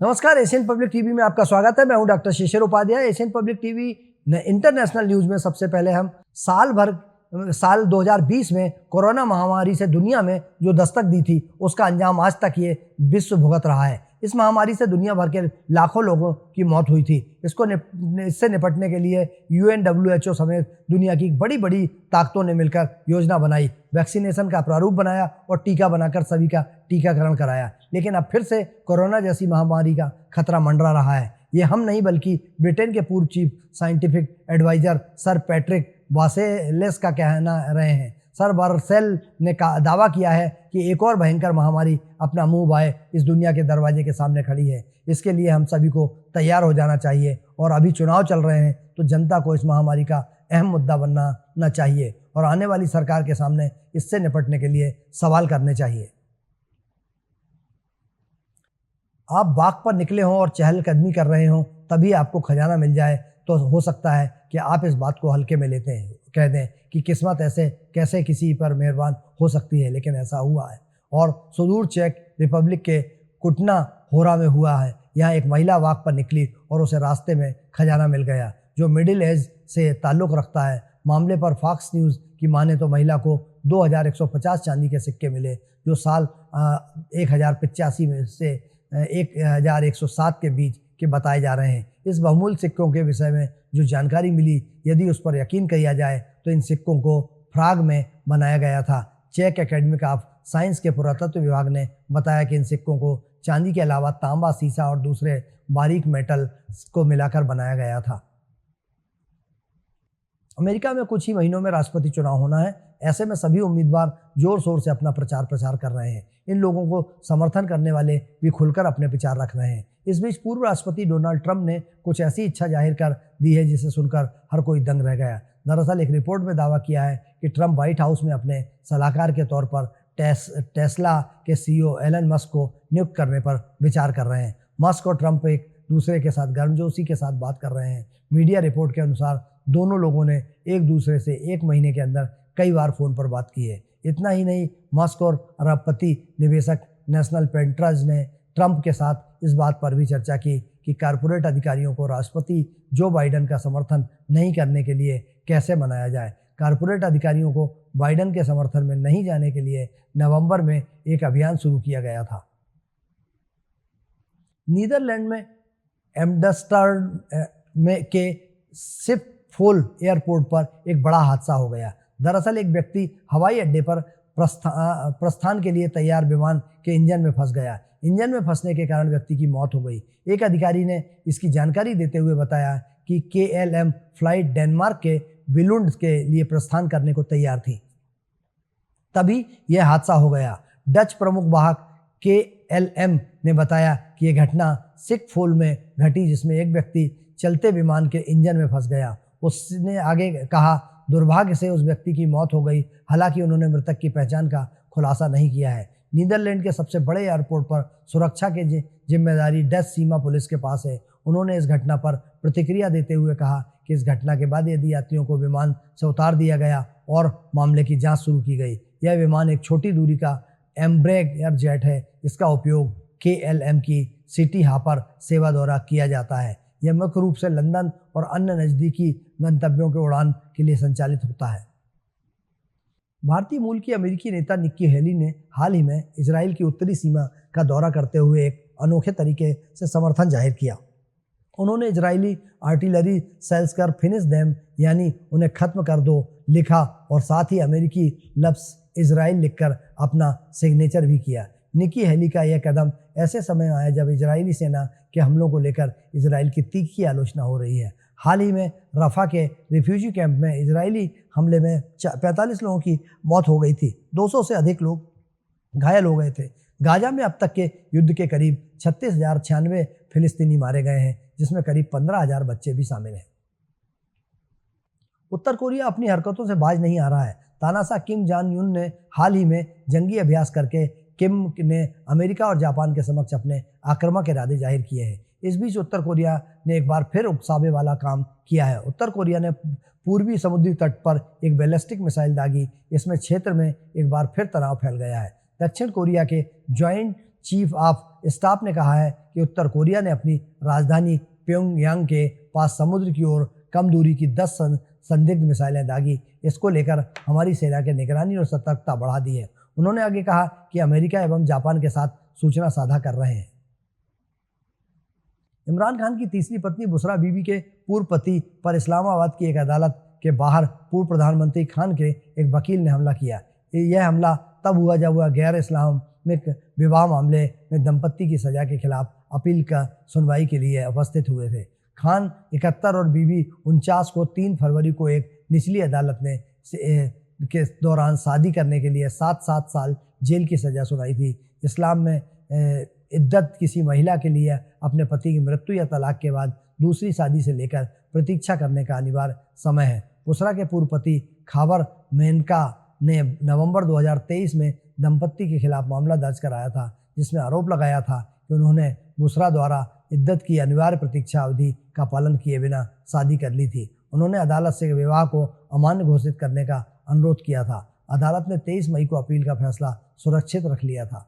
नमस्कार, Asian public TV में आपका स्वागत है। मैं हूं doctor Shishir Upadhyay. Asian public TV international news में सबसे पहले हम साल 2020 में कोरोना महामारी से दुनिया में जो दस्तक दी थी उसका अंजाम आज तक ये विश्व भुगत रहा है। इस महामारी से दुनिया भर के लाखों लोगों की मौत हुई थी। इससे निपटने के लिए WHO समेत दुनिया की बड़ी बड़ी ताकतों ने मिलकर योजना बनाई, वैक्सीनेशन का प्रारूप बनाया और टीका बनाकर सभी का टीकाकरण कराया। लेकिन अब फिर से कोरोना जैसी महामारी का खतरा मंडरा रहा है। ये हम नहीं बल्कि ब्रिटेन के पूर्व chief scientific adviser sir Patrick वासेलेस का कहना रहे हैं। सर वर्सेल ने दावा किया है कि एक और भयंकर महामारी अपना मुंह बाए इस दुनिया के दरवाजे के सामने खड़ी है। इसके लिए हम सभी को तैयार हो जाना चाहिए और अभी चुनाव चल रहे हैं तो जनता को इस महामारी का अहम मुद्दा बनना चाहिए और आने वाली सरकार के सामने इससे निपटने के लिए सवाल करने चाहिए। आप बाग पर निकले हों और चहलकदमी कर रहे हों तभी आपको खजाना मिल जाए तो हो सकता है कि आप इस बात को हल्के में लेते हैं, कह दें कि किस्मत ऐसे कैसे किसी पर मेहरबान हो सकती है, लेकिन ऐसा हुआ है। और सुदूर चेक रिपब्लिक के कुटना होरा में हुआ है। यहाँ एक महिला वाक पर निकली और उसे रास्ते में खजाना मिल गया जो मिडिल एज से ताल्लुक़ रखता है। मामले पर फॉक्स न्यूज़ की माने तो महिला को 2150 चांदी के सिक्के मिले जो साल 1085 में से 1107 के बीच के बताए जा रहे हैं। इस बहुमूल्य सिक्कों के विषय में जो जानकारी मिली, यदि उस पर यकीन किया जाए तो इन सिक्कों को प्राग में बनाया गया था। चेक एकेडमिक ऑफ साइंस के पुरातत्व विभाग ने बताया कि इन सिक्कों को चांदी के अलावा तांबा, सीसा और दूसरे बारीक मेटल को मिलाकर बनाया गया था। अमेरिका में कुछ ही महीनों में राष्ट्रपति चुनाव होना है। ऐसे में सभी उम्मीदवार जोर शोर से अपना प्रचार कर रहे हैं। इन लोगों को समर्थन करने वाले भी खुलकर अपने विचार रख रहे हैं। इस बीच पूर्व राष्ट्रपति डोनाल्ड ट्रंप ने कुछ ऐसी इच्छा जाहिर कर दी है जिसे सुनकर हर कोई दंग रह गया। दरअसल एक रिपोर्ट में दावा किया है कि ट्रंप व्हाइट हाउस में अपने सलाहकार के तौर पर टेस्ला के CEO एलन मस्क को नियुक्त करने पर विचार कर रहे हैं। मस्क और ट्रंप एक दूसरे के साथ गर्मजोशी के साथ बात कर रहे हैं। मीडिया रिपोर्ट के अनुसार दोनों लोगों ने एक दूसरे से एक महीने के अंदर कई बार फ़ोन पर बात की है। इतना ही नहीं, मस्क और अरबपति निवेशक नेशनल पेंट्राज ने ट्रंप के साथ इस बात पर भी चर्चा की कि कारपोरेट अधिकारियों को राष्ट्रपति जो बाइडेन का समर्थन नहीं करने के लिए कैसे मनाया जाए। कारपोरेट अधिकारियों को बाइडेन के समर्थन में नहीं जाने के लिए नवंबर में एक अभियान शुरू किया गया था। नीदरलैंड में एम्स्टर्डम में के शिपफोल एयरपोर्ट पर एक बड़ा हादसा हो गया। दरअसल एक व्यक्ति हवाई अड्डे पर प्रस्थान के लिए तैयार विमान के इंजन में फंस गया। इंजन में फंसने के कारण व्यक्ति की मौत हो गई। एक अधिकारी ने इसकी जानकारी देते हुए बताया कि KLM फ्लाइट डेनमार्क के बिलुंड के लिए प्रस्थान करने को तैयार थी, तभी यह हादसा हो गया। डच प्रमुख वाहक KLM ने बताया कि यह घटना शिपफोल में घटी जिसमें एक व्यक्ति चलते विमान के इंजन में फंस गया। उसने आगे कहा, दुर्भाग्य से उस व्यक्ति की मौत हो गई। हालांकि उन्होंने मृतक की पहचान का खुलासा नहीं किया है। नीदरलैंड के सबसे बड़े एयरपोर्ट पर सुरक्षा की जिम्मेदारी डच सीमा पुलिस के पास है। उन्होंने इस घटना पर प्रतिक्रिया देते हुए कहा कि इस घटना के बाद यदि यात्रियों को विमान से उतार दिया गया और मामले की जांच शुरू की गई। यह विमान एक छोटी दूरी का एम्ब्रेयर जेट है। इसका उपयोग KLM की सिटी हॉपर सेवा द्वारा किया जाता है। यह मुख्य रूप से लंदन और अन्य नज़दीकी गंतव्यों के उड़ान के लिए संचालित होता है। भारतीय मूल की अमेरिकी नेता निक्की हेली ने हाल ही में इजराइल की उत्तरी सीमा का दौरा करते हुए एक अनोखे तरीके से समर्थन जाहिर किया। उन्होंने इजरायली आर्टिलरी सेल्स कर फिनिश देम, यानी उन्हें खत्म कर दो, लिखा और साथ ही अमेरिकी लफ्ज़ इजराइल लिखकर अपना सिग्नेचर भी किया। निक्की हेली का यह कदम ऐसे समय आया जब इजरायली सेना के हमलों को लेकर इजराइल की तीखी आलोचना हो रही है। हाल ही में रफा के रिफ्यूजी कैंप में इजरायली हमले में 45 लोगों की मौत हो गई थी। 200 से अधिक लोग घायल हो गए थे। गाजा में अब तक के युद्ध के करीब 36,096 फिलिस्तीनी मारे गए हैं, जिसमें करीब 15,000 बच्चे भी शामिल हैं। उत्तर कोरिया अपनी हरकतों से बाज नहीं आ रहा है। तानाशाह किम जांग यून ने हाल ही में जंगी अभ्यास करके किम ने अमेरिका और जापान के समक्ष अपने आक्रामक इरादे जाहिर किए हैं। इस बीच उत्तर कोरिया ने एक बार फिर उकसावे वाला काम किया है। उत्तर कोरिया ने पूर्वी समुद्री तट पर एक बैलिस्टिक मिसाइल दागी। इसमें क्षेत्र में एक बार फिर तनाव फैल गया है। दक्षिण कोरिया के जॉइंट चीफ ऑफ स्टाफ ने कहा है कि उत्तर कोरिया ने अपनी राजधानी प्योंगयांग के पास समुद्र की ओर कम दूरी की 10 संदिग्ध मिसाइलें दागी। इसको लेकर हमारी सेना के निगरानी और सतर्कता बढ़ा दी है। उन्होंने आगे कहा कि अमेरिका एवं जापान के साथ सूचना साझा कर रहे हैं। इमरान खान की तीसरी पत्नी बुशरा बीबी के पूर्व पति पर इस्लामाबाद की एक अदालत के बाहर पूर्व प्रधानमंत्री खान के एक वकील ने हमला किया। यह हमला तब हुआ जब वह गैर इस्लामिक विवाह मामले में दंपत्ति की सजा के खिलाफ अपील का सुनवाई के लिए उपस्थित हुए थे। खान 71 और बीबी 49 को 3 फरवरी को एक निचली अदालत ने के दौरान शादी करने के लिए 7 साल जेल की सजा सुनाई थी। इस्लाम में इद्दत किसी महिला के लिए अपने पति की मृत्यु या तलाक के बाद दूसरी शादी से लेकर प्रतीक्षा करने का अनिवार्य समय है। बुशरा के पूर्व पति खाबर मेनका ने नवंबर 2023 में दंपत्ति के खिलाफ मामला दर्ज कराया था, जिसमें आरोप लगाया था कि उन्होंने बुशरा द्वारा इद्दत की अनिवार्य प्रतीक्षा अवधि का पालन किए बिना शादी कर ली थी। उन्होंने अदालत से विवाह को अमान्य घोषित करने का अनुरोध किया था। अदालत ने 23 मई को अपील का फैसला सुरक्षित रख लिया था।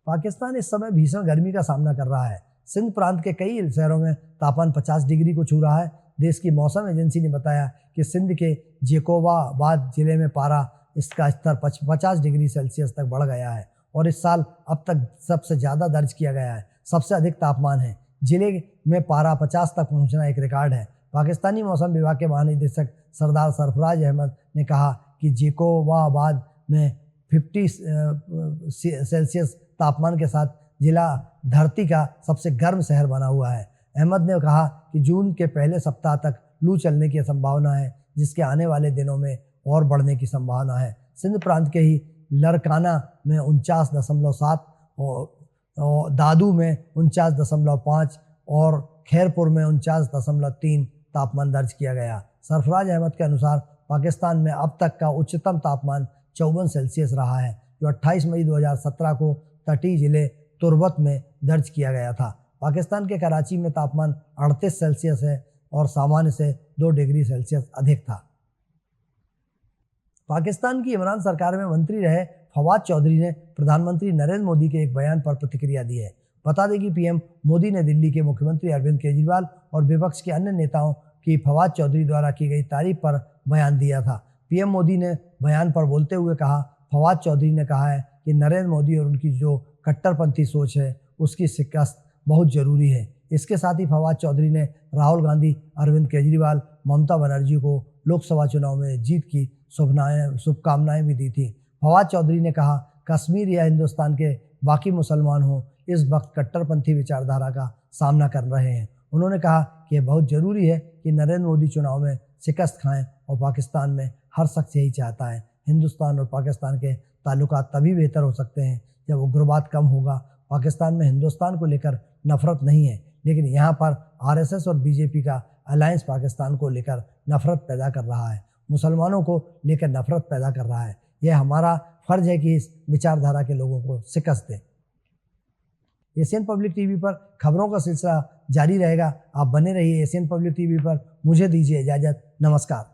पाकिस्तान इस समय भीषण गर्मी का सामना कर रहा है। सिंध प्रांत के कई शहरों में तापमान 50 डिग्री को छू रहा है। देश की मौसम एजेंसी ने बताया कि सिंध के जेकोबाबाद जिले में पारा इसका स्तर 50 डिग्री सेल्सियस तक बढ़ गया है और इस साल अब तक सबसे ज़्यादा दर्ज किया गया है। सबसे अधिक तापमान है। जिले में पारा 50 तक पहुंचना एक रिकॉर्ड है। पाकिस्तानी मौसम विभाग के महानिदेशक सरदार सरफराज अहमद ने कहा कि जेकोबाबाद में 50 सेल्सियस तापमान के साथ जिला धरती का सबसे गर्म शहर बना हुआ है। अहमद ने कहा कि जून के पहले सप्ताह तक लू चलने की संभावना है, जिसके आने वाले दिनों में और बढ़ने की संभावना है। सिंध प्रांत के ही लरकाना में 49.7 और दादू में 49.5 और खैरपुर में 49.3 तापमान दर्ज किया गया। सरफराज अहमद के अनुसार पाकिस्तान में अब तक का उच्चतम तापमान 54 सेल्सियस रहा है, जो 28 मई 2017 को तटीय जिले तुर्बत में दर्ज किया गया था। पाकिस्तान के कराची में तापमान 38 सेल्सियस है और सामान्य से 2 डिग्री सेल्सियस अधिक था। पाकिस्तान की इमरान सरकार में मंत्री रहे फवाद चौधरी ने प्रधानमंत्री नरेंद्र मोदी के एक बयान पर प्रतिक्रिया दी है। बता दें कि पीएम मोदी ने दिल्ली के मुख्यमंत्री अरविंद केजरीवाल और विपक्ष के अन्य नेताओं की फवाद चौधरी द्वारा की गई तारीफ पर बयान दिया था। पीएम मोदी ने बयान पर बोलते हुए कहा, फवाद चौधरी ने कहा है कि नरेंद्र मोदी और उनकी जो कट्टरपंथी सोच है उसकी शिकस्त बहुत ज़रूरी है। इसके साथ ही फवाद चौधरी ने राहुल गांधी, अरविंद केजरीवाल, ममता बनर्जी को लोकसभा चुनाव में जीत की शुभकामनाएं भी दी थी। फवाद चौधरी ने कहा, कश्मीर या हिंदुस्तान के बाकी मुसलमान हों, इस वक्त कट्टरपंथी विचारधारा का सामना कर रहे हैं। उन्होंने कहा कि यह बहुत ज़रूरी है कि नरेंद्र मोदी चुनाव में शिकस्त खाएं और पाकिस्तान में हर शख्स यही चाहता है। हिंदुस्तान और पाकिस्तान के ताल्लुकात तभी बेहतर हो सकते हैं जब उग्रवाद कम होगा। पाकिस्तान में हिंदुस्तान को लेकर नफरत नहीं है, लेकिन यहाँ पर आरएसएस और बीजेपी का अलायंस पाकिस्तान को लेकर नफरत पैदा कर रहा है, मुसलमानों को लेकर नफरत पैदा कर रहा है। यह हमारा फर्ज है कि इस विचारधारा के लोगों को शिकस्त दें। एशियन पब्लिक टीवी पर खबरों का सिलसिला जारी रहेगा। आप बने रहिए एशियन पब्लिक टीवी पर। मुझे दीजिए इजाज़त। नमस्कार।